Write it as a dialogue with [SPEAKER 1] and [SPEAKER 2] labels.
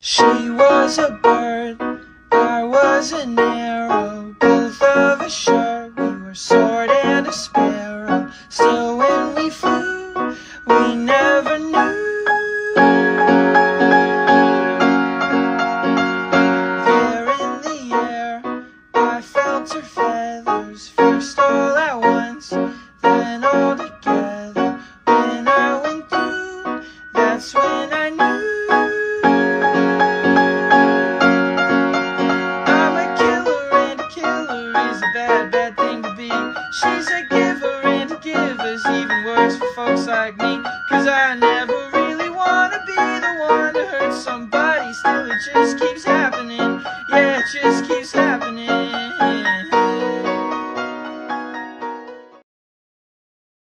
[SPEAKER 1] She was a bird, I was an arrow, both of us sure we were sword and a sparrow. Still when we flew, we never knew. There in the air, I felt her feathers, first all at once, then all together. When I went through, that's when I knew. Bad thing to be. She's a giver and a giver's even worse for folks like me. Cause I never really wanna be the one to hurt somebody, still it just keeps happening.